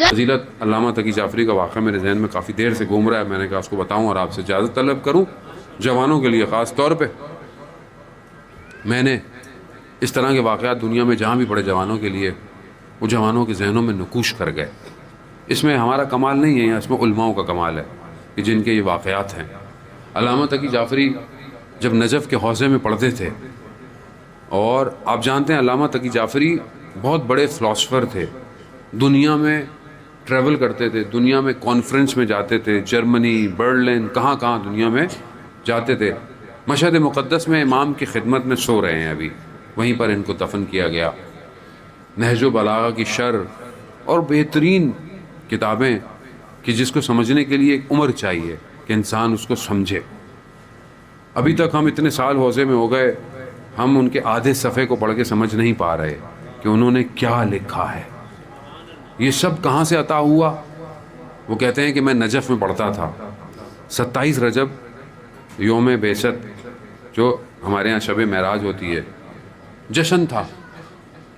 فضیلت علامہ تقی جعفری کا واقعہ میرے ذہن میں کافی دیر سے گھوم رہا ہے. میں نے کہا اس کو بتاؤں اور آپ سے اجازت طلب کروں. جوانوں کے لیے خاص طور پہ میں نے اس طرح کے واقعات دنیا میں جہاں بھی پڑے جوانوں کے لیے، وہ جوانوں کے ذہنوں میں نقوش کر گئے. اس میں ہمارا کمال نہیں ہے، اس میں علماؤں کا کمال ہے کہ جن کے یہ واقعات ہیں. علامہ تقی جعفری جب نجف کے حوزے میں پڑھتے تھے، اور آپ جانتے ہیں علامہ تقی جعفری بہت بڑے فلاسفر تھے، دنیا میں ٹریول کرتے تھے، دنیا میں کانفرنس میں جاتے تھے، جرمنی، برلن، کہاں کہاں دنیا میں جاتے تھے. مشہد مقدس میں امام کی خدمت میں سو رہے ہیں ابھی، وہیں پر ان کو دفن کیا گیا. نہج و بلاغہ کی شرح اور بہترین کتابیں کہ جس کو سمجھنے کے لیے ایک عمر چاہیے کہ انسان اس کو سمجھے. ابھی تک ہم اتنے سال حوزے میں ہو گئے، ہم ان کے آدھے صفحے کو پڑھ کے سمجھ نہیں پا رہے کہ انہوں نے کیا لکھا ہے. یہ سب کہاں سے عطا ہوا؟ وہ کہتے ہیں کہ میں نجف میں پڑھتا تھا. 27 رجب یوم بعثت، جو ہمارے ہاں شب معراج ہوتی ہے، جشن تھا.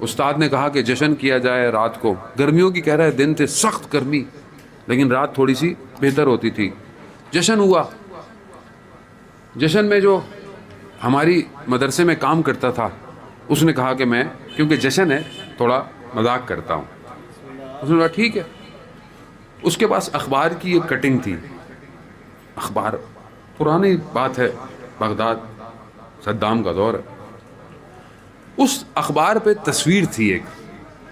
استاد نے کہا کہ جشن کیا جائے رات کو. گرمیوں کی کہہ رہے دن تھے، سخت گرمی، لیکن رات تھوڑی سی بہتر ہوتی تھی. جشن ہوا. جشن میں جو ہماری مدرسے میں کام کرتا تھا، اس نے کہا کہ میں کیونکہ جشن ہے تھوڑا مذاق کرتا ہوں. اس نے کہا ٹھیک ہے. اس کے پاس اخبار کی ایک کٹنگ تھی. اخبار پرانی بات ہے، بغداد صدام کا دور ہے. اس اخبار پہ تصویر تھی ایک،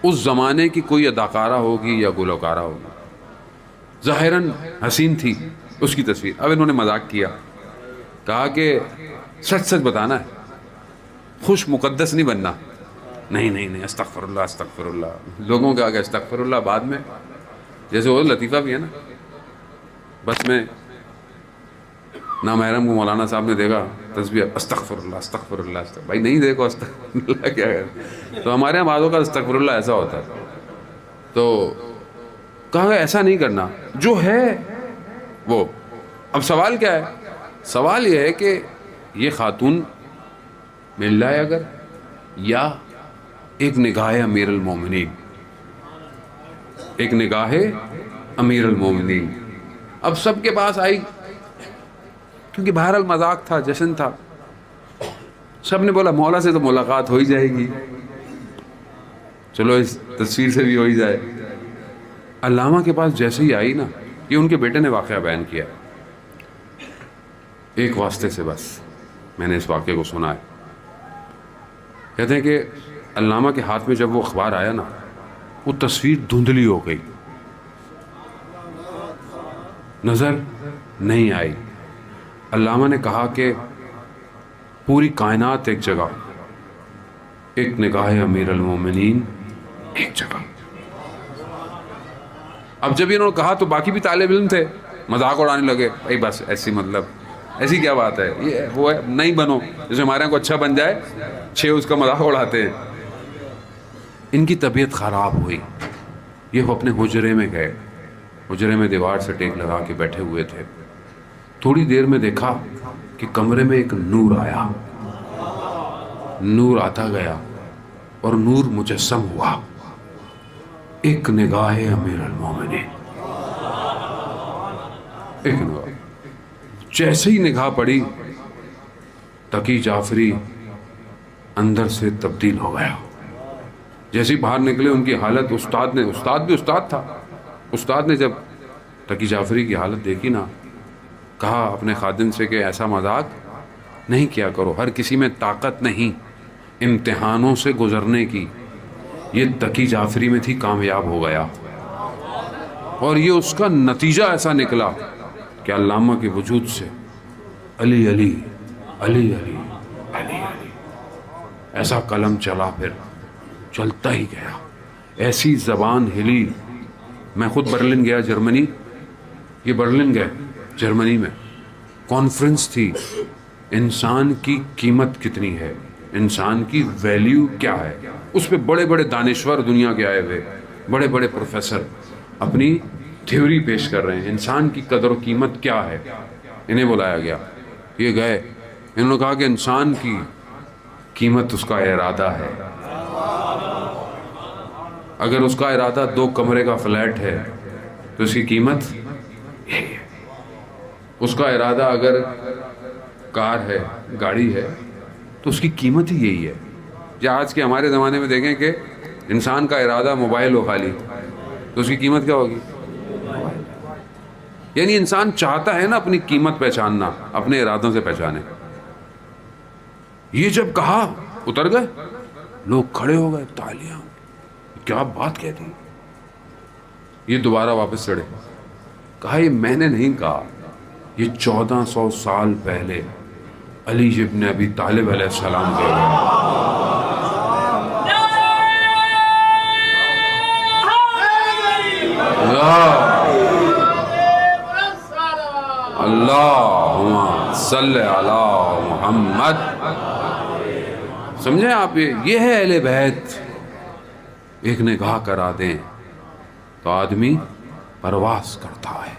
اس زمانے کی کوئی اداکارہ ہوگی یا گلوکارہ ہوگی، ظاہراً حسین تھی اس کی تصویر. اب انہوں نے مذاق کیا، کہا کہ سچ سچ بتانا ہے، خوش مقدس نہیں بننا. نہیں نہیں نہیں، استغفر اللہ استغفر اللہ. لوگوں کے آگے استغفر اللہ بعد میں، جیسے وہ لطیفہ بھی ہے نا. بس میں نامحرم کو مولانا صاحب نے دیکھا تسبیح استغفر اللہ استغفر اللہ استغفر. بھائی نہیں دیکھو استغفر اللہ کیا ہے. تو ہمارے یہاں بعضوں کا استغفر اللہ ایسا ہوتا ہے. تو کہا ایسا نہیں کرنا، جو ہے وہ. اب سوال کیا ہے؟ سوال یہ ہے کہ یہ خاتون مل جائے اگر، یا ایک نگاہ امیر المومنین، ایک نگاہ امیر المومنین. اب سب کے پاس آئی، کیونکہ بہرحال مذاق تھا، جشن تھا. سب نے بولا مولا سے تو ملاقات ہو ہی جائے گی، چلو اس تصویر سے بھی ہو ہی جائے. علامہ کے پاس جیسے ہی آئی نا، یہ ان کے بیٹے نے واقعہ بیان کیا، ایک واسطے سے بس میں نے اس واقعے کو سنا ہے. کہتے ہیں کہ علامہ کے ہاتھ میں جب وہ اخبار آیا نا، وہ تصویر دھندلی ہو گئی، نظر نہیں آئی. علامہ نے کہا کہ پوری کائنات ایک جگہ، ایک نگاہ امیر المومنین ایک جگہ. اب جب انہوں نے کہا تو باقی بھی طالب علم تھے، مذاق اڑانے لگے. بھائی بس ایسی، مطلب ایسی کیا بات ہے، یہ وہ ہے، نہیں بنو. جیسے ہمارے یہاں کو اچھا بن جائے، 6 اس کا مذاق اڑاتے ہیں. ان کی طبیعت خراب ہوئی. یہ اپنے حجرے میں گئے، حجرے میں دیوار سے ٹیک لگا کے بیٹھے ہوئے تھے. تھوڑی دیر میں دیکھا کہ کمرے میں ایک نور آیا، نور آتا گیا اور نور مجسم ہوا، ایک نگاہ امیر المومنین. ایک نگاہ، جیسے ہی نگاہ پڑی، تقی جعفری اندر سے تبدیل ہو گیا. جیسے ہی باہر نکلے ان کی حالت، استاد بھی استاد تھا. استاد نے جب تقی جعفری کی حالت دیکھی نا، کہا اپنے خادم سے کہ ایسا مذاق نہیں کیا کرو، ہر کسی میں طاقت نہیں امتحانوں سے گزرنے کی. یہ تقی جعفری میں تھی، کامیاب ہو گیا. اور یہ اس کا نتیجہ ایسا نکلا کہ علامہ کے وجود سے علی علی علی علی علی علی ایسا قلم چلا، پھر چلتا ہی گیا. ایسی زبان ہلی. میں خود برلن گیا، جرمنی. یہ برلن گئے، جرمنی میں کانفرنس تھی، انسان کی قیمت کتنی ہے، انسان کی ویلیو کیا ہے. اس پہ بڑے بڑے دانشور دنیا کے آئے ہوئے، بڑے بڑے پروفیسر اپنی تھیوری پیش کر رہے ہیں، انسان کی قدر و قیمت کیا ہے. انہیں بلایا گیا، یہ گئے. انہوں نے کہا کہ انسان کی قیمت اس کا ارادہ ہے. اگر اس کا ارادہ 2 کمرے کا فلیٹ ہے تو اس کی قیمت یہی ہے. اس کا ارادہ اگر کار ہے، گاڑی ہے، تو اس کی قیمت ہی یہی ہے. یا آج کے ہمارے زمانے میں دیکھیں کہ انسان کا ارادہ موبائل ہو خالی، تو اس کی قیمت کیا ہوگی؟ یعنی انسان چاہتا ہے نا اپنی قیمت پہچاننا، اپنے ارادوں سے پہچانے. یہ جب کہا اتر گئے، لوگ کھڑے ہو گئے، تالیاں، کیا بات کہتی. یہ دوبارہ واپس چڑھے، کہا یہ میں نے نہیں کہا، یہ 1400 سال پہلے علی ابن ابی طالب علیہ السلام کہہ گئے. اللہم صلی علی محمد. سمجھیں آپ، یہ ہے اہل بیت. ایک نگاہ کرا دیں تو آدمی پرواز کرتا ہے.